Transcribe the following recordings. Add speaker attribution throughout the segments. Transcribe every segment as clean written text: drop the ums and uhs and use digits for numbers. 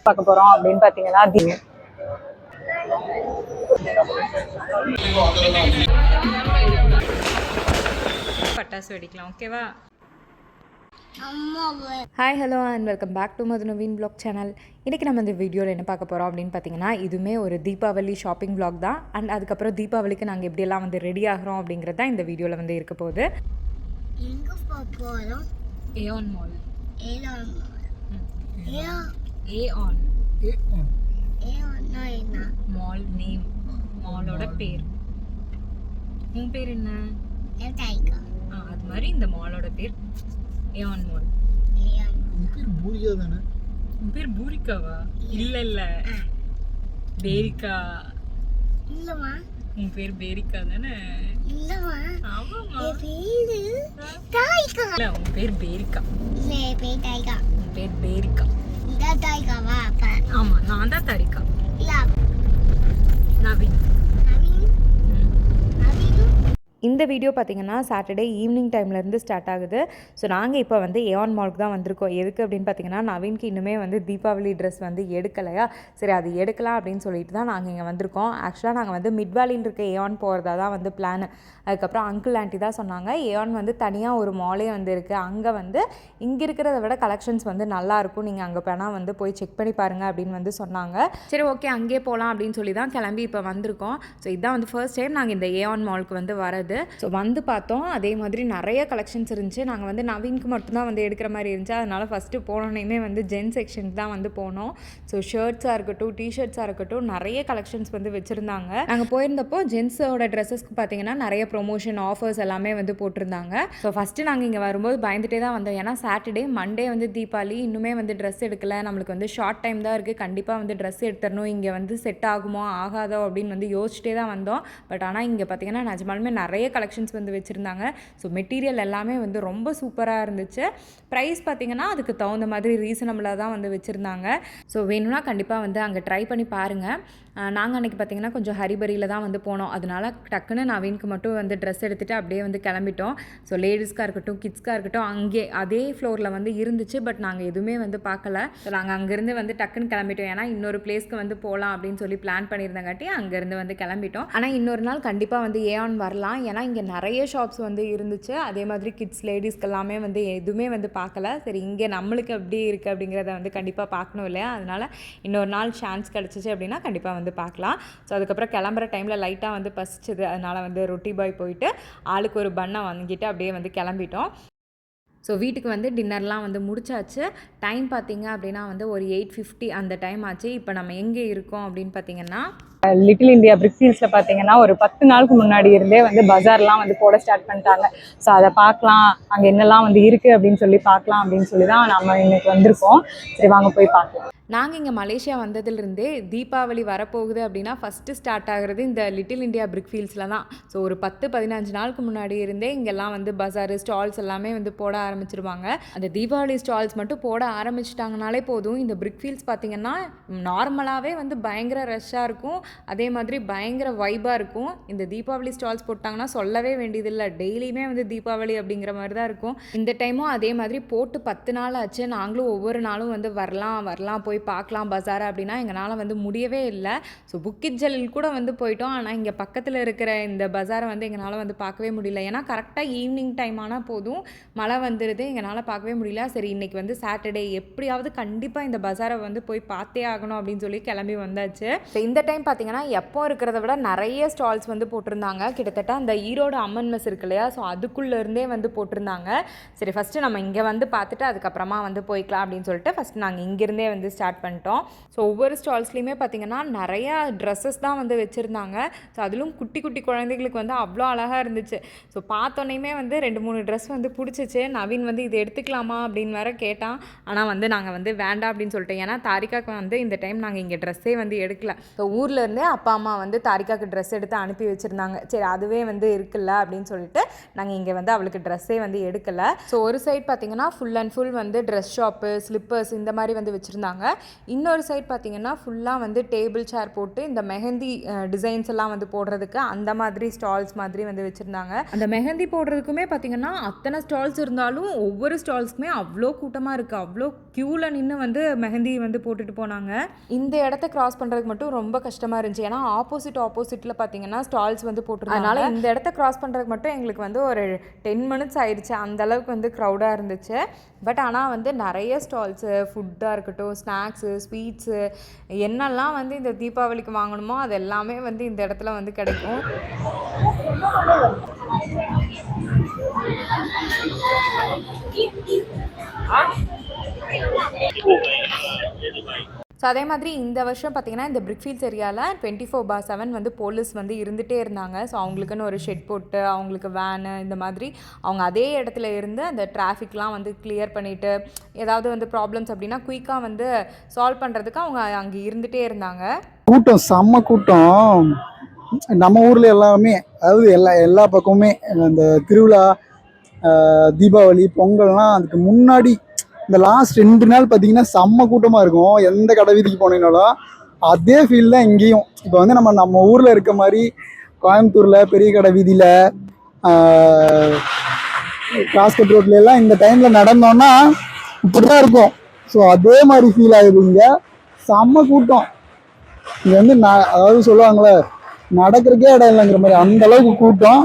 Speaker 1: பார்க்க போகிறோம் அப்படின்னு பார்த்தீங்கன்னா
Speaker 2: பட்டாசு வெடிக்கலாம். ஓகேவா?
Speaker 3: Hi hello and welcome back to Madhu Naveen vlog channel. இன்றைக்கி நம்ம இந்த வீடியோவில் என்ன பார்க்க போகிறோம் அப்படின்னு பார்த்தீங்கன்னா, இதுவுமே ஒரு தீபாவளி ஷாப்பிங் வ்ளாக் தான். அண்ட் அதுக்கப்புறம் தீபாவளிக்கு நாங்கள் எப்படியெல்லாம் வந்து ரெடி ஆகிறோம் அப்படிங்கிறது தான் இந்த வீடியோவில் வந்து இருக்க போகுது.
Speaker 2: ION mall. மால் நேம், மாலோட பேர். உன் பேர் என்ன? அது மாதிரி இந்த மாலோட பேர் ஏஆன் மால். உன் பேர் பூரிகாவா? இல்ல பேரிகா. உன் பேர் பேரிகா தானே? ஆமாமா. உன் பேர் பேரிகா. உன் பேர் பேரிகா. ஆமா, நான் தான் தாரிகா. நவீன்.
Speaker 3: இந்த வீடியோ பார்த்திங்கன்னா சாட்டர்டே ஈவினிங் டைம்லேருந்து ஸ்டார்ட் ஆகுது. ஸோ நாங்கள் இப்போ வந்து ஏஆன் மாலுக்கு தான் வந்திருக்கோம். எதுக்கு அப்படின்னு பார்த்திங்கன்னா, நவீனுக்கு இன்னுமே வந்து தீபாவளி ட்ரெஸ் வந்து எடுக்கலையா, சரி அது எடுக்கலாம் அப்படின்னு சொல்லிட்டு தான் நாங்கள் இங்கே வந்திருக்கோம். ஆக்சுவலாக நாங்கள் வந்து மிட்வேலியில் இருக்க ஏஆன் போகிறதா தான் வந்து பிளான். அதுக்கப்புறம் அங்கிள் ஆண்டி தான் சொன்னாங்க, ஏஆன் வந்து தனியாக ஒரு மாலே வந்து இருக்குது, அங்கே வந்து இங்கே இருக்கிறத விட கலெக்ஷன்ஸ் வந்து நல்லாயிருக்கும், நீங்கள் அங்கே வேணால் வந்து போய் செக் பண்ணி பாருங்கள் அப்படின்னு வந்து சொன்னாங்க. சரி ஓகே அங்கேயே போகலாம் அப்படின்னு சொல்லி தான் கிளம்பி இப்போ வந்திருக்கோம். ஸோ இதுதான் வந்து ஃபர்ஸ்ட் டைம் நாங்கள் இந்த ஏஆன் மாலுக்கு வந்து வரது. ஸோ வந்து பார்த்தோம், அதே மாதிரி நிறைய கலெக்ஷன்ஸ் இருந்துச்சு. நாங்கள் வந்து நவீனுக்கு மட்டும்தான் வந்து எடுக்கிற மாதிரி இருந்துச்சு. அதனால் ஃபஸ்ட்டு போனோன்னே வந்து ஜென்ஸ் செக்ஷனுக்கு தான் வந்து போனோம். ஸோ ஷர்ட்ஸாக இருக்கட்டும், டிஷர்ட்ஸாக இருக்கட்டும், நிறைய கலெக்ஷன்ஸ் வந்து வச்சுருந்தாங்க. நாங்கள் போயிருந்தப்போ ஜென்ஸோட ட்ரெஸ்ஸஸ்க்கு பார்த்தீங்கன்னா நிறைய ப்ரொமோஷன் ஆஃபர்ஸ் எல்லாமே வந்து போட்டிருந்தாங்க. ஸோ ஃபஸ்ட்டு நாங்கள் இங்கே வரும்போது பயந்துகிட்டே தான் வந்தோம். ஏன்னா சாட்டர்டே மண்டே வந்து தீபாவளி, இன்னுமே வந்து ட்ரெஸ் எடுக்கலை, நம்மளுக்கு வந்து ஷார்ட் டைம் தான் இருக்குது, கண்டிப்பாக வந்து ட்ரெஸ் எடுத்துடணும், இங்கே வந்து செட் ஆகுமோ ஆகாதோ அப்படின்னு வந்து யோசிச்சிட்டே தான் வந்தோம். பட் ஆனால் இங்கே பார்த்தீங்கன்னா நிஜமாலுமே நிறைய கலெக்ஷன்ஸ் வந்து வச்சுருந்தாங்க. ஸோ மெட்டீரியல் எல்லாமே வந்து ரொம்ப சூப்பராக இருந்துச்சு. ப்ரைஸ் பார்த்திங்கன்னா அதுக்கு தகுந்த மாதிரி ரீசனபிளாக தான் வந்து வச்சுருந்தாங்க. ஸோ வேணும்னா கண்டிப்பாக வந்து அங்கே ட்ரை பண்ணி பாருங்கள். நாங்கள் அன்றைக்கி பார்த்திங்கன்னா கொஞ்சம் ஹரிபரியில் தான் வந்து போனோம். அதனால் டக்குன்னு நவீனுக்கு மட்டும் வந்து ட்ரெஸ் எடுத்துகிட்டு அப்படியே வந்து கிளம்பிட்டோம். ஸோ லேடிஸ்க்காக இருக்கட்டும், கிட்ஸ்க்காக இருக்கட்டும், அங்கே அதே ஃப்ளோரில் வந்து இருந்துச்சு. பட் நாங்கள் எதுவுமே வந்து பார்க்கல. ஸோ நாங்கள் அங்கேருந்து வந்து டக்குன்னு கிளம்பிட்டோம். ஏன்னா இன்னொரு பிளேஸ்க்கு வந்து போகலாம் அப்படின்னு சொல்லி பிளான் பண்ணியிருந்தங்காட்டி அங்கேருந்து வந்து கிளம்பிட்டோம். ஆனால் இன்னொரு நாள் கண்டிப்பாக வந்து ஏஆன் வரலாம். ஏன்னா இங்கே நிறைய ஷாப்ஸ் வந்து இருந்துச்சு. அதே மாதிரி கிட்ஸ் லேடிஸ்க்கு எல்லாமே வந்து எதுவுமே வந்து பார்க்கல. சரி இங்கே நம்மளுக்கு எப்படி இருக்குது அப்படிங்கிறத வந்து கண்டிப்பாக பார்க்கணும் இல்லையா, அதனால் இன்னொரு நாள் சான்ஸ் கிடச்சிச்சு அப்படின்னா கண்டிப்பாக வந்து பார்க்கலாம். ஸோ அதுக்கப்புறம் கிளம்புற டைமில் லைட்டாக வந்து பசிச்சுது. அதனால் வந்து ரொட்டி பாய் போயிட்டு ஆளுக்கு ஒரு பண்ணை வாங்கிட்டு அப்படியே வந்து கிளம்பிட்டோம். ஸோ வீட்டுக்கு வந்து டின்னர்லாம் வந்து முடிச்சாச்சு. டைம் பார்த்திங்க அப்படின்னா வந்து ஒரு 8:50 அந்த டைம் ஆச்சு. இப்போ நம்ம எங்கே இருக்கோம் அப்படின்னு பார்த்திங்கன்னா,
Speaker 1: லிட்டில் இந்தியா பிரிக்ஃபீல்ட்ஸில் பார்த்தீங்கன்னா ஒரு 10 நாளுக்கு முன்னாடி இருந்தே வந்து பஜார்லாம் வந்து போட ஸ்டார்ட் பண்ணிட்டாங்க. ஸோ அதை பார்க்கலாம், அங்கே என்னெல்லாம் வந்து இருக்குது அப்படின்னு சொல்லி பார்க்கலாம் அப்படின்னு சொல்லி தான் நம்ம இன்னைக்கு வந்திருக்கோம். சரி வாங்க போய் பார்க்கலாம்.
Speaker 3: நாங்கள் இங்கே மலேசியா வந்ததுலேருந்தே தீபாவளி வரப்போகுது அப்படின்னா ஃபஸ்ட்டு ஸ்டார்ட் ஆகிறது இந்த லிட்டில் இந்தியா பிரிக்ஃபீல்ட்ஸில் தான். ஸோ ஒரு 10-15 நாளுக்கு முன்னாடி இருந்தே இங்கெல்லாம் வந்து பஜாரு ஸ்டால்ஸ் எல்லாமே வந்து போட ஆரம்பிச்சிருவாங்க. அந்த தீபாவளி ஸ்டால்ஸ் மட்டும் போட ஆரம்பிச்சிட்டாங்கனாலே போதும். இந்த பிரிக்ஃபீல்ட்ஸ் பார்த்திங்கன்னா நார்மலாகவே வந்து பயங்கர ரஷ்ஷாக இருக்கும், அதே மாதிரி பயங்கர வைபாக இருக்கும். இந்த தீபாவளி ஸ்டால்ஸ் போட்டாங்கன்னா சொல்லவே வேண்டியதில்லை, டெய்லியுமே வந்து தீபாவளி அப்படிங்கிற மாதிரி தான் இருக்கும். இந்த டைமும் அதே மாதிரி போட்டு 10 நாள் ஆச்சு. நாங்களும் ஒவ்வொரு நாளும் வந்து வரலாம் போய் பார்க்கலாம் பஜாரை அப்படின்னா எங்களால் வந்து முடியவே இல்லை. ஸோ புக்கிட் ஜலில் கூட வந்து போயிட்டோம். ஆனால் இங்கே பக்கத்தில் இருக்கிற இந்த பஜாரை வந்து எங்களால் வந்து பார்க்கவே முடியல. ஏன்னா கரெக்டாக ஈவினிங் டைம் ஆனால் போதும் மழை வந்துடுது, எங்களால் பார்க்கவே முடியல. சரி இன்றைக்கி வந்து சாட்டர்டே, எப்படியாவது கண்டிப்பாக இந்த பஜாரை வந்து போய் பார்த்தே ஆகணும் அப்படின்னு சொல்லி கிளம்பி வந்தாச்சு. ஸோ இந்த டைம் பார்த்திங்கன்னா எப்போ இருக்கிறத விட நிறைய ஸ்டால்ஸ் வந்து போட்டிருந்தாங்க. கிட்டத்தட்ட அந்த ஈரோடு அம்மன் மெஸ் இருக்கு இல்லையா, ஸோ அதுக்குள்ளேருந்தே வந்து போட்டிருந்தாங்க. சரி ஃபஸ்ட்டு நம்ம இங்கே வந்து பார்த்துட்டு அதுக்கப்புறமா வந்து போய்க்கலாம் அப்படின்னு சொல்லிட்டு ஃபஸ்ட்டு நாங்கள் இங்கேருந்தே வந்து ஸ்டார்ட் பண்ணிட்டோம். ஸோ ஒவ்வொரு ஸ்டால்ஸ்லையுமே பார்த்திங்கன்னா நிறையா ட்ரெஸ்ஸஸ் தான் வந்து வச்சுருந்தாங்க. ஸோ அதிலும் குட்டி குட்டி குழந்தைகளுக்கு வந்து அவ்வளோ அழகாக இருந்துச்சு. ஸோ பார்த்தோன்னே வந்து 2-3 ட்ரெஸ் வந்து பிடிச்சிச்சு. நவீன் வந்து இது எடுத்துக்கலாமா அப்படின்னு வேற கேட்டான். ஆனால் வந்து நாங்கள் வந்து வேண்டாம் அப்படின்னு சொல்லிட்டோம். ஏன்னா தாரிகாவுக்கு வந்து இந்த டைம் நாங்கள் இங்கே ட்ரெஸ்ஸே வந்து எடுக்கல. ஸோ ஊரில் ஸ்கூல்லேருந்தே அப்பா அம்மா வந்து தாரிகாவுக்கு ட்ரெஸ் எடுத்து அனுப்பி வச்சுருந்தாங்க. சரி அதுவே வந்து இருக்குல்ல அப்படின்னு சொல்லிட்டு நாங்கள் இங்கே வந்து அவளுக்கு ட்ரெஸ்ஸே வந்து எடுக்கலை. ஸோ ஒரு சைட் பார்த்திங்கன்னா ஃபுல் அண்ட் ஃபுல் வந்து ட்ரெஸ் ஷாப்பு, ஸ்லிப்பர்ஸ் இந்த மாதிரி வந்து வச்சுருந்தாங்க. இன்னொரு சைட் பார்த்திங்கன்னா ஃபுல்லாக வந்து டேபிள் சேர் போட்டு இந்த மெஹந்தி டிசைன்ஸ் எல்லாம் வந்து போடுறதுக்கு அந்த மாதிரி ஸ்டால்ஸ் மாதிரி வந்து வச்சுருந்தாங்க. அந்த மெஹந்தி போடுறதுக்குமே பார்த்திங்கன்னா அத்தனை ஸ்டால்ஸ் இருந்தாலும் ஒவ்வொரு ஸ்டால்ஸ்க்குமே அவ்வளோ கூட்டமாக இருக்குது. அவ்வளோ க்யூவில் நின்று வந்து மெஹந்தி வந்து போட்டுட்டு போனாங்க. இந்த இடத்த கிராஸ் பண்ணுறதுக்கு மட்டும் ரொம்ப கஷ்டமாக இருந்துச்சு. ஏன்னா ஆப்போசிட்டில் பார்த்தீங்கன்னா ஸ்டால்ஸ் வந்து போட்டுருந்தாங்க. அதனால் இந்த இடத்த கிராஸ் பண்ணுறதுக்கு மட்டும் எங்களுக்கு வந்து ஒரு 10 மினிட்ஸ் ஆயிடுச்சு. அந்தளவுக்கு வந்து க்ரௌடாக இருந்துச்சு. பட் ஆனால் வந்து நிறைய ஸ்டால்ஸு, ஃபுட்டாக இருக்கட்டும், ஸ்நாக்ஸு, ஸ்வீட்ஸு என்னெல்லாம் வந்து இந்த தீபாவளிக்கு வாங்கணுமோ அது எல்லாமே வந்து இந்த இடத்துல வந்து கிடைக்கும். ஸோ அதே மாதிரி இந்த வருஷம் பார்த்திங்கன்னா இந்த பிரிக்ஃபீல்ட்ஸ் ஏரியாவில் 24/7 வந்து போலீஸ் வந்து இருந்துகிட்டே இருந்தாங்க. ஸோ அவங்களுக்குன்னு ஒரு ஷெட் போட்டு அவங்களுக்கு வேனு இந்த மாதிரி அவங்க அதே இடத்துல இருந்து அந்த டிராஃபிக்லாம் வந்து கிளியர் பண்ணிவிட்டு ஏதாவது வந்து ப்ராப்ளம்ஸ் அப்படின்னா குயிக்காக வந்து சால்வ் பண்ணுறதுக்கு அவங்க அங்கே இருந்துகிட்டே இருந்தாங்க.
Speaker 4: கூட்டம் செம்ம கூட்டம். நம்ம ஊரில் எல்லாமே அதாவது எல்லா பக்கமுமே இந்த திருவிழா, தீபாவளி, பொங்கல்லாம் அதுக்கு முன்னாடி இந்த லாஸ்ட் 2 நாள் பார்த்தீங்கன்னா செம்ம கூட்டமாக இருக்கும். எந்த கடை வீதிக்கு போனீங்கனாலும் அதே ஃபீல் தான் இங்கேயும். இப்போ வந்து நம்ம ஊரில் இருக்க மாதிரி கோயம்புத்தூரில் பெரிய கடை வீதியில், கிராஸ்கட் ரோட்ல எல்லாம் இந்த டைமில் நடந்தோன்னா இப்படி தான் இருக்கும். ஸோ அதே மாதிரி ஃபீல் ஆகுது. இங்கே செம்ம கூட்டம். இங்கே வந்து அதாவது சொல்லுவாங்களே நடக்கிறக்கே இடம் இல்லைங்கிற மாதிரி அந்த அளவுக்கு கூட்டம்.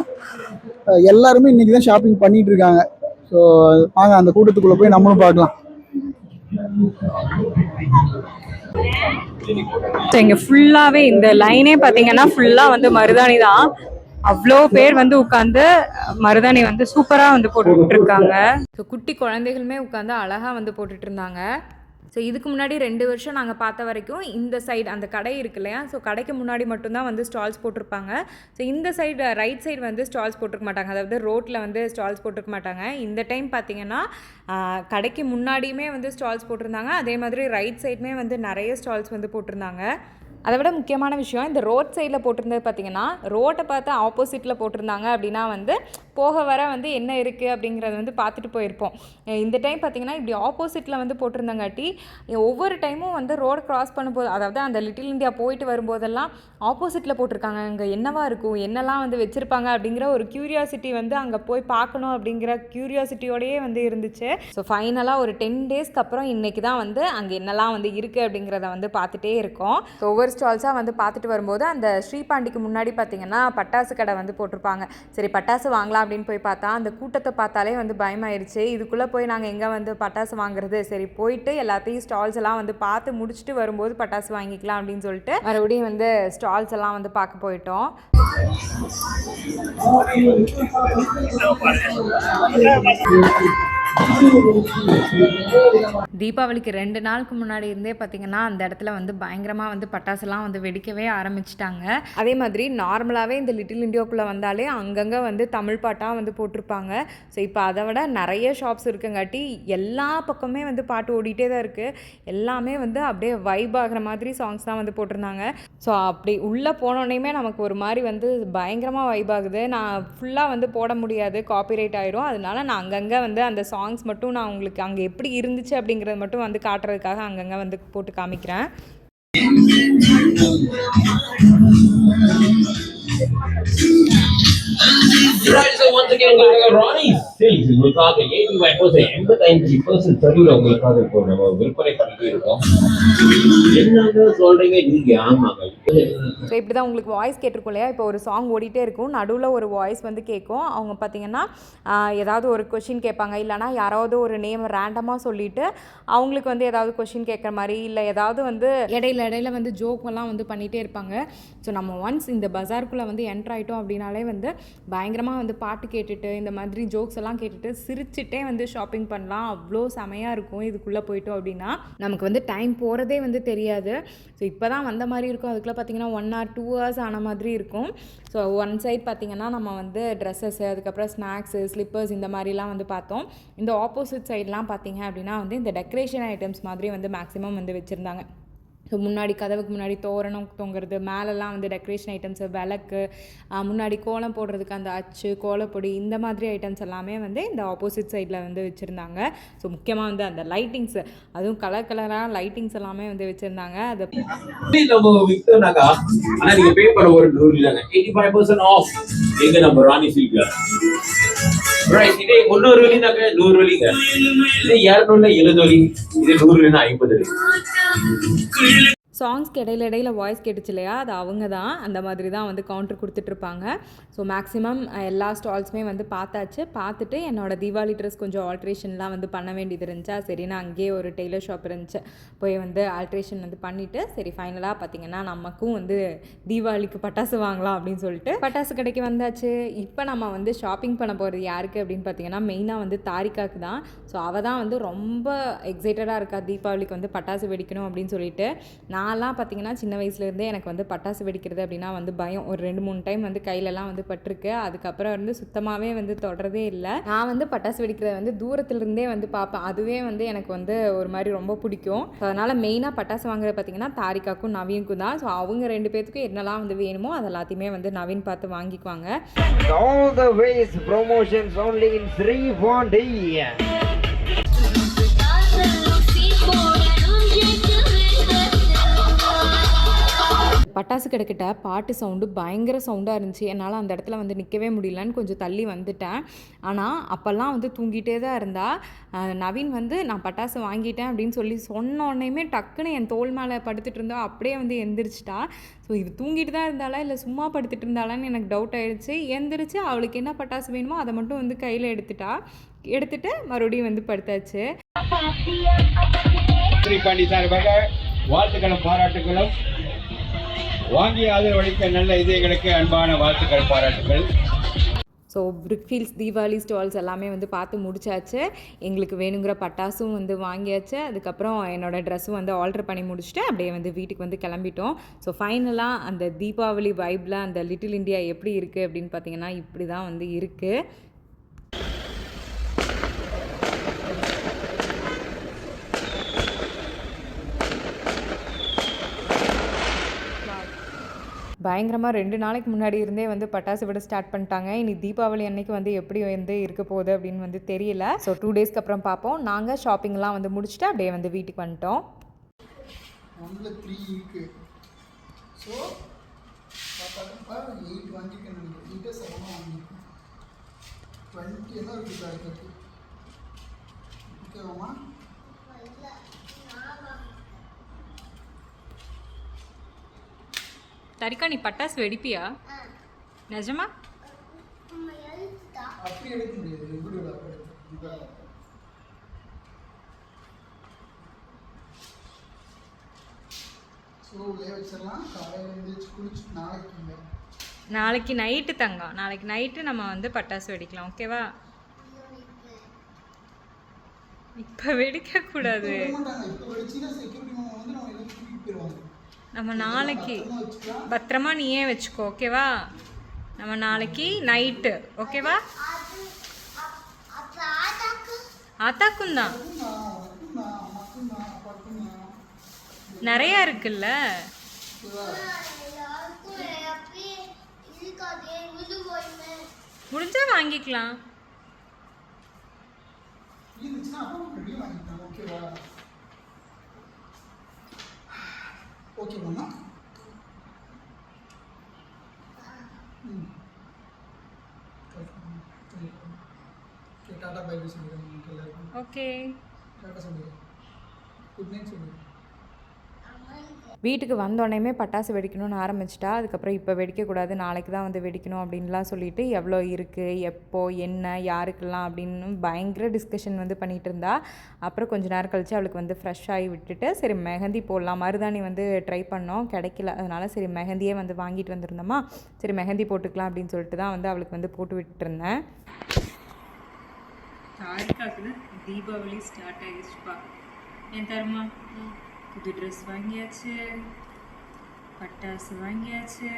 Speaker 4: எல்லாருமே இன்னைக்கு தான் ஷாப்பிங் பண்ணிட்டு இருக்காங்க. ஸோ வாங்க அந்த கூட்டத்துக்குள்ளே போய் நம்மளும் பார்க்கலாம்.
Speaker 1: இங்கே ஃபுல்லாகவே இந்த லைனே பார்த்தீங்கன்னா ஃபுல்லாக வந்து மருதாணி தான். அவ்வளோ பேர் வந்து உட்காந்து மருதாணி வந்து சூப்பராக வந்து போட்டுக்கிட்டு இருக்காங்க.
Speaker 3: ஸோ குட்டி குழந்தைகளுமே உட்காந்து அழகாக வந்து போட்டுட்டு இருந்தாங்க. ஸோ இதுக்கு முன்னாடி 2 வருஷம் நாங்கள் பார்த்த வரைக்கும் இந்த சைடு அந்த கடை இருக்கு இல்லையா, ஸோ கடைக்கு முன்னாடி மட்டும்தான் வந்து ஸ்டால்ஸ் போட்டிருப்பாங்க. ஸோ இந்த சைடு ரைட் சைடு வந்து ஸ்டால்ஸ் போட்டிருக்க மாட்டாங்க. அதாவது ரோட்டில் வந்து ஸ்டால்ஸ் போட்டிருக்க மாட்டாங்க. இந்த டைம் பார்த்தீங்கன்னா கடைக்கு முன்னாடியுமே வந்து ஸ்டால்ஸ் போட்டிருந்தாங்க. அதே மாதிரி ரைட் சைடுமே வந்து நிறைய ஸ்டால்ஸ் வந்து போட்டிருந்தாங்க. அதை விட முக்கியமான விஷயம் இந்த ரோட் சைடில் போட்டிருந்தது பார்த்திங்கன்னா ரோட்டை பார்த்து ஆப்போசிட்டில் போட்டிருந்தாங்க அப்படின்னா வந்து போக வர வந்து என்ன இருக்குது அப்படிங்கிறத வந்து பார்த்துட்டு போயிருப்போம். இந்த டைம் பார்த்திங்கன்னா இப்படி ஆப்போசிட்டில் வந்து போட்டிருந்தாங்காட்டி ஒவ்வொரு டைமும் வந்து ரோடு கிராஸ் பண்ணும்போது, அதாவது அந்த லிட்டில் இந்தியா போயிட்டு வரும்போதெல்லாம் ஆப்போசிட்டில் போட்டிருக்காங்க. அங்கே என்னவா இருக்கும், என்னெல்லாம் வந்து வச்சுருப்பாங்க அப்படிங்கிற ஒரு க்யூரியாசிட்டி வந்து அங்கே போய் பார்க்கணும் அப்படிங்கிற க்யூரியாசிட்டியோடையே வந்து இருந்துச்சு. ஸோ ஃபைனலாக ஒரு 10 டேஸ்க்கு அப்புறம் இன்றைக்கி தான் வந்து அங்கே என்னெல்லாம் வந்து இருக்குது அப்படிங்கிறத வந்து பார்த்துட்டே இருக்கோம். ஸோ ஒவ்வொரு ஸ்டால்ஸாக வந்து பார்த்துட்டு வரும்போது அந்த ஸ்ரீபாண்டிக்கு முன்னாடி பார்த்திங்கன்னா பட்டாசு கடை வந்து போட்டிருப்பாங்க. சரி பட்டாசு வாங்கலாம் அப்படின்னு போய் பார்த்தா அந்த கூட்டத்தை பார்த்தாலே வந்து பயமாயிருச்சு. இதுக்குள்ளே போய் நாங்கள் எங்கே வந்து பட்டாசு வாங்குறது, சரி போயிட்டு எல்லாத்தையும் ஸ்டால்ஸ் எல்லாம் வந்து பார்த்து முடிச்சுட்டு வரும்போது பட்டாசு வாங்கிக்கலாம் அப்படின்னு சொல்லிட்டு மறுபடியும் வந்து ஸ்டால்ஸ் எல்லாம் வந்து பார்க்க போயிட்டோம். தீபாவளிக்கு 2 நாளுக்கு முன்னாடி இருந்தே பார்த்திங்கன்னா அந்த இடத்துல வந்து பயங்கரமாக வந்து பட்டாசுலாம் வந்து வெடிக்கவே ஆரம்பிச்சிட்டாங்க. அதே மாதிரி நார்மலாகவே இந்த லிட்டில் இண்டியாவுக்குள்ளே வந்தாலே அங்கங்கே வந்து தமிழ் பாட்டாக வந்து போட்டிருப்பாங்க. ஸோ இப்போ அதை விட நிறைய ஷாப்ஸ் இருக்குங்காட்டி எல்லா பக்கமே வந்து பாட்டு ஓடிட்டே தான் இருக்குது. எல்லாமே வந்து அப்படியே வைப் ஆகிற மாதிரி சாங்ஸ் தான் வந்து போட்டிருந்தாங்க. ஸோ அப்படி உள்ளே போனோடனேயுமே நமக்கு ஒரு மாதிரி வந்து பயங்கரமாக வைப் ஆகுது. நான் ஃபுல்லாக வந்து போட முடியாது, காப்பிரைட் ஆயிரும். அதனால நான் அங்கங்கே வந்து அந்த சாங்ஸ் மட்டும் நான் உங்களுக்கு அங்கே எப்படி இருந்துச்சு அப்படிங்கிறது மட்டும் வந்து காட்டுறதுக்காக அங்கங்கே வந்து போட்டு காமிக்கிறேன்.
Speaker 5: once again Ronnie Silks உங்களுக்காக 85% சரிவில் உங்களுக்காக இப்போ நம்ம விற்பனை பண்ணிட்டு இருக்கோம். என்னங்க சொல்றீங்க நீங்க? ஆமாங்க.
Speaker 3: ஸோ இப்படி தான் உங்களுக்கு வாய்ஸ் கேட்டிருக்கும் இல்லையா, இப்போ ஒரு சாங் ஓடிட்டே இருக்கும், நடுவில் ஒரு வாய்ஸ் வந்து கேட்கும். அவங்க பார்த்தீங்கன்னா ஏதாவது ஒரு கொஷின் கேட்பாங்க, இல்லைனா யாராவது ஒரு நேம் ரேண்டமாக சொல்லிவிட்டு அவங்களுக்கு வந்து ஏதாவது கொஷின் கேட்குற மாதிரி, இல்லை ஏதாவது வந்து இடையில வந்து ஜோக்கெல்லாம் வந்து பண்ணிகிட்டே இருப்பாங்க. ஸோ நம்ம ஒன்ஸ் இந்த பஜாருக்குள்ளே வந்து என்ட்ரு ஆகிட்டோம் அப்படின்னாலே வந்து பயங்கரமாக வந்து பாட்டு கேட்டுட்டு இந்த மாதிரி ஜோக்ஸ் எல்லாம் கேட்டுட்டு சிரிச்சுட்டே வந்து ஷாப்பிங் பண்ணலாம். அவ்வளோ செமையாக இருக்கும் இதுக்குள்ளே போயிட்டோம் அப்படின்னா. நமக்கு வந்து டைம் போகிறதே வந்து தெரியாது. ஸோ இப்போ தான் வந்த மாதிரி இருக்கும். அதுக்குள்ளே பார்த்திங்கன்னா 1 or 2 hours ஆன மாதிரி இருக்கும். ஸோ ஒன் சைட் பார்த்திங்கன்னா நம்ம வந்து ட்ரெஸ்ஸஸ்ஸு, அதுக்கப்புறம் ஸ்நாக்ஸு, ஸ்லிப்பர்ஸ் இந்த மாதிரிலாம் வந்து பார்த்தோம். இந்த ஆப்போசிட் சைட்லாம் பார்த்திங்க அப்படின்னா வந்து இந்த டெக்கரேஷன் ஐட்டம்ஸ் மாதிரி வந்து மேக்ஸிமம் வந்து வச்சுருந்தாங்க. ஸோ முன்னாடி கதவுக்கு முன்னாடி தோரணம் தொங்குறது, மேலெல்லாம் வந்து டெக்கரேஷன் ஐட்டம்ஸு, விளக்கு, முன்னாடி கோலம் போடுறதுக்கு அந்த அச்சு, கோலப்பொடி, இந்த மாதிரி ஐட்டம்ஸ் எல்லாமே வந்து இந்த ஆப்போசிட் சைடில் வந்து வச்சுருந்தாங்க. ஸோ முக்கியமாக வந்து அந்த லைட்டிங்ஸு, அதுவும் கலர் கலராக லைட்டிங்ஸ் எல்லாமே வந்து வச்சுருந்தாங்க. அது
Speaker 5: நம்ம வித்தோம்னாக்கா ஆனா நீங்க பே பண்ண ஒரு 100 இல்லைங்க 85% ஆஃப் எங்க நம்ம ராணி சில்க்ல. ரைட், இதே 300 வலினாக்க 100 வலிங்க, இதே 200 70 வலி, இதே 100 50 வலி.
Speaker 3: சாங்ஸ்க்கு இடையில வாய்ஸ் கேட்டுச்சு இல்லையா, அது அவங்க தான் அந்த மாதிரி தான் வந்து கவுண்டர் கொடுத்துட்ருப்பாங்க. ஸோ மேக்ஸிமம் எல்லா ஸ்டால்ஸுமே வந்து பார்த்துட்டு என்னோடய தீபாவளி ட்ரெஸ் கொஞ்சம் ஆல்ட்ரேஷன்லாம் வந்து பண்ண வேண்டியது இருந்துச்சா, சரி நான் அங்கேயே ஒரு டெய்லர் ஷாப் இருந்துச்சு, போய் வந்து ஆல்ட்ரேஷன் வந்து பண்ணிவிட்டு சரி ஃபைனலாக பார்த்திங்கன்னா நமக்கும் வந்து தீபாவளிக்கு பட்டாசு வாங்கலாம் அப்படின்னு சொல்லிட்டு பட்டாசு கடைக்கு வந்தாச்சு. இப்போ நம்ம வந்து ஷாப்பிங் பண்ண போகிறது யாருக்கு அப்படின்னு பார்த்தீங்கன்னா மெயினாக வந்து தாரிகாவுக்கு தான். ஸோ அவள் தான் வந்து ரொம்ப எக்ஸைட்டடாக இருக்கா தீபாவளிக்கு வந்து பட்டாசு வெடிக்கணும் அப்படின்னு சொல்லிட்டு. நான்லாம் பார்த்திங்கன்னா சின்ன வயசுலேருந்தே எனக்கு வந்து பட்டாசு வெடிக்கிறது அப்படின்னா வந்து பயம். ஒரு 2-3 டைம் வந்து கையிலலாம் வந்து பட்டிருக்கு. அதுக்கப்புறம் வந்து சுத்தமாகவே வந்து தொடரதே இல்லை. நான் வந்து பட்டாசு வெடிக்கிறத வந்து தூரத்துலேருந்தே வந்து பார்ப்பேன். அதுவே வந்து எனக்கு வந்து ஒரு மாதிரி ரொம்ப பிடிக்கும். ஸோ அதனால் மெயினாக பட்டாசு வாங்குறது பார்த்திங்கன்னா தாரிகாக்கும் நவீனுக்கும் தான். ஸோ அவங்க 2 பேர்த்துக்கும் என்னெல்லாம் வந்து வேணுமோ அது எல்லாத்தையுமே வந்து நவீன் பார்த்து வாங்கிக்குவாங்க.
Speaker 6: All the ways promotions only in Srivanti.
Speaker 3: பட்டாசு கிடக்கிட்ட பாட்டு சவுண்டு பயங்கர சவுண்டாக இருந்துச்சு. என்னால் அந்த இடத்துல வந்து நிற்கவே முடியலன்னு கொஞ்சம் தள்ளி வந்துட்டேன். ஆனால் அப்போல்லாம் வந்து தூங்கிட்டே தான் இருந்தா. நவீன் வந்து நான் பட்டாசு வாங்கிட்டேன் அப்படின்னு சொல்லி சொன்னோடனேயுமே டக்குன்னு என் தோள் மேலே படுத்துட்டு இருந்தா, அப்படியே வந்து எந்திரிச்சிட்டா. ஸோ இது தூங்கிட்டு தான் இருந்தாளா இல்லை சும்மா படுத்துட்டு இருந்தாளான்னு எனக்கு டவுட் ஆகிடுச்சு. எந்திரிச்சு அவளுக்கு என்ன பட்டாசு வேணுமோ அதை மட்டும் வந்து கையில் எடுத்துட்டு மறுபடியும் வந்து படுத்தாச்சு.
Speaker 7: ஸ்ரீபாண்டி சார்பாக வாழ்த்துக்களும் பாராட்டுகளும், வாங்கிய ஆதரவளிக்க நல்ல இதயங்களுக்கு அன்பான வாழ்த்துக்கள் பாராட்டுகள்.
Speaker 3: ஸோ பிரிக்ஃபீல்ட்ஸ் தீபாவளி ஸ்டால்ஸ் எல்லாமே வந்து பார்த்து முடிச்சாச்சு. எங்களுக்கு வேணுங்கிற பட்டாசும் வந்து வாங்கியாச்சு. அதுக்கப்புறம் என்னோடய ட்ரெஸ்ஸும் வந்து ஆல்டர் பண்ணி முடிச்சுட்டு அப்படியே வந்து வீட்டுக்கு வந்து கிளம்பிட்டோம். ஸோ ஃபைனலாக அந்த தீபாவளி வைப்பில் அந்த லிட்டில் இந்தியா எப்படி இருக்குது அப்படின்னு பார்த்தீங்கன்னா இப்படி தான் வந்து இருக்குது. பயங்கரமாக 2 நாளைக்கு முன்னாடி இருந்தே வந்து பட்டாசு விட ஸ்டார்ட் பண்ணிட்டாங்க. இனி தீபாவளி அன்னைக்கு வந்து எப்படி வந்து இருக்க போகுது அப்படின்னு வந்து தெரியல. ஸோ 2 டேஸ்க்கு அப்புறம் பார்ப்போம். நாங்கள் ஷாப்பிங்லாம் வந்து முடிச்சுட்டு அப்படியே வந்து வீட்டுக்கு வந்துட்டோம்.
Speaker 4: 3 இருக்கு. ஸோ 8 வாங்கிக்கணும். 8 7 வாங்கிக்கணும். 20 எல்லாம் இருக்குது. ஓகேவாமா?
Speaker 2: தரிகா நீ பட்டாசு வெடிப்பியா? நிஜமா?
Speaker 4: அப்படி எடுக்க முடியாது. எப்படி ஸோ வச்சிடலாம். காலையில் எழுந்திரிச்சு குளிச்சு
Speaker 2: நாளைக்கு நைட்டு தங்கம், நாளைக்கு நைட்டு நம்ம வந்து பட்டாசு வெடிக்கலாம். ஓகேவா? இப்போ வெடிக்கக்கூடாது. நம்ம நாளைக்கு பத்திரமா நீயே வச்சுக்கோ. ஓகேவா? நம்ம நாளைக்கு நைட்டு. ஓகேவா? ஆத்தாக்கும் தான் நிறையா இருக்குல்ல. முடிஞ்சா வாங்கிக்கலாம்.
Speaker 4: ஓகே மாமா. டாடா பை பை சொல்லுங்க.
Speaker 2: ஓகே
Speaker 4: டாடா சொல்லுங்க. குட் நைட் சொல்லுங்க.
Speaker 3: வீட்டுக்கு வந்தோடனேமே பட்டாசு வெடிக்கணும்னு ஆரம்பிச்சிட்டா. அதுக்கப்புறம் இப்போ வெடிக்கக்கூடாது, நாளைக்கு தான் வந்து வெடிக்கணும் அப்படின்லாம் சொல்லிட்டு எவ்வளோ இருக்குது, எப்போ, என்ன, யாருக்கெல்லாம் அப்படின்னு பயங்கர டிஸ்கஷன் வந்து பண்ணிகிட்டு இருந்தா. அப்புறம் கொஞ்சம் நேரம் கழித்து அவளுக்கு வந்து ஃப்ரெஷ் ஆகி விட்டுட்டு சரி மெஹந்தி போடலாம். மருதாணி வந்து ட்ரை பண்ணோம், கிடைக்கல. அதனால் சரி மெஹந்தியே வந்து வாங்கிட்டு வந்திருந்தோமா, சரி மெஹந்தி போட்டுக்கலாம் அப்படின்னு சொல்லிட்டு தான் வந்து அவளுக்கு வந்து போட்டு விட்டுருந்தேன்.
Speaker 2: தாரிகாக்கு தீபாவளி ஸ்டார்ட் ஆகிடுச்சுப்பா. என் தருமா புது ட்ரெஸ் வாங்கியாச்சு, பட்டாசு வாங்கியாச்சு,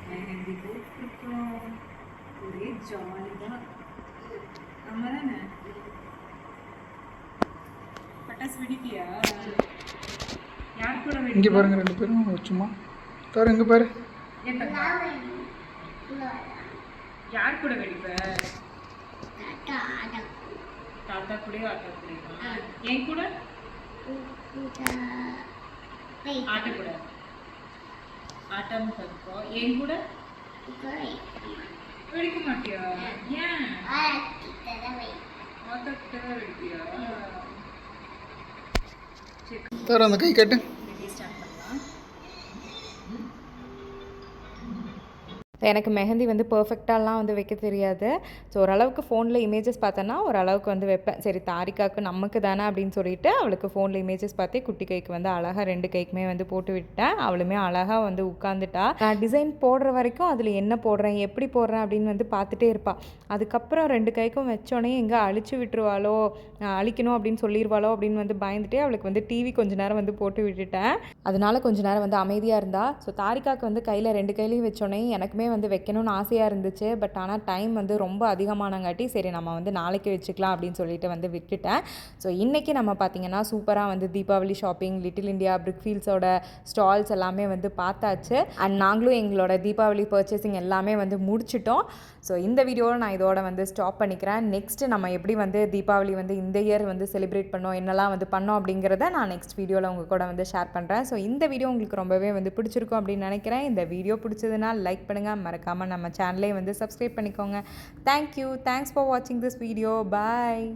Speaker 2: மெஹந்தி போட்டுருக்கோம். ஒரே ஜாலி தான். ஆமாம் தானே? பட்டாசு வெடிப்பியா? யார் கூட
Speaker 4: இங்கே பாருங்க 2 பேரும் சும்மா தவிர இங்கே பாரு.
Speaker 2: யார் கூட வெடிப்ப? தாத்தா கூட ஆட்டா கூட என் கூட ஆட்ட கூட ஆட்டாம பார்த்துக்கோ. என் கூட வெடிக்க மாட்டியா? ஏன் ஆட்டா கிட்ட தான் வெடிப்பியா?
Speaker 4: தவிர அந்த கை கட்டு.
Speaker 2: ஸ்டார்ட் பண்ணலாம்.
Speaker 3: எனக்கு மெஹந்தி வந்து பர்ஃபெக்டாலாம் வந்து வைக்க தெரியாது. ஸோ ஓரளவுக்கு ஃபோனில் இமேஜஸ் பார்த்தேன்னா ஓரளவுக்கு வந்து வைப்பேன். சரி தாரிக்காவுக்கு நமக்கு தானே அப்படின்னு சொல்லிட்டு அவளுக்கு ஃபோனில் இமேஜஸ் பார்த்தே குட்டி கைக்கு வந்து அழகாக 2 கைக்குமே வந்து போட்டு விட்டேன். அவளுமே அழகாக வந்து உட்காந்துட்டா. நான் டிசைன் போடுற வரைக்கும் அதில் என்ன போடுறேன் எப்படி போடுறேன் அப்படின்னு வந்து பார்த்துட்டே இருப்பாள். அதுக்கப்புறம் 2 கைக்கும் வச்சோடனே எங்கே அழிச்சு விட்டுருவாளோ, அழிக்கணும் அப்படின்னு சொல்லிடுவாளோ அப்படின்னு வந்து பயந்துட்டே அவளுக்கு வந்து டிவி கொஞ்ச நேரம் வந்து போட்டு விட்டுட்டேன். அதனால கொஞ்ச நேரம் வந்து அமைதியாக இருந்தா. ஸோ தாரிக்காவுக்கு வந்து கையில் 2 கையிலையும் வச்சோடனே எனக்குமே வந்து வைக்கணும்னு ஆசையாக இருந்துச்சு. பட் ஆனால் டைம் வந்து ரொம்ப அதிகமானங்காட்டி சரி நம்ம வந்து நாளைக்கு வச்சுக்கலாம் அப்படின்னு சொல்லிட்டு வந்து விட்டுட்டேன். ஸோ இன்றைக்கி நம்ம பார்த்திங்கன்னா சூப்பராக வந்து தீபாவளி ஷாப்பிங் லிட்டில் இண்டியா பிரிக்ஃபீல்ட்ஸோட ஸ்டால்ஸ் எல்லாமே வந்து பார்த்தாச்சு. அண்ட் நாங்களும் எங்களோட தீபாவளி பர்ச்சேசிங் எல்லாமே வந்து முடிச்சிட்டோம். ஸோ இந்த வீடியோவில் நான் இதோட வந்து ஸ்டாப் பண்ணிக்கிறேன். நெக்ஸ்ட்டு நம்ம எப்படி வந்து தீபாவளி வந்து இந்த இயர் வந்து செலிப்ரேட் பண்ணோம், என்னெல்லாம் வந்து பண்ணோம் அப்படிங்கிறத நான் நெக்ஸ்ட் வீடியோவில் உங்கள் கூட வந்து ஷேர் பண்ணுறேன். ஸோ இந்த வீடியோ உங்களுக்கு ரொம்பவே வந்து பிடிச்சிருக்கும் அப்படின்னு நினைக்கிறேன். இந்த வீடியோ பிடிச்சதுன்னா லைக் பண்ணுங்கள், மறக்காமல் நம்ம சேனலே வந்து சப்ஸ்கிரைப் பண்ணிக்கோங்க. தேங்க்யூ, தேங்க்ஸ் ஃபார் வாட்சிங் திஸ் வீடியோ. பாய்.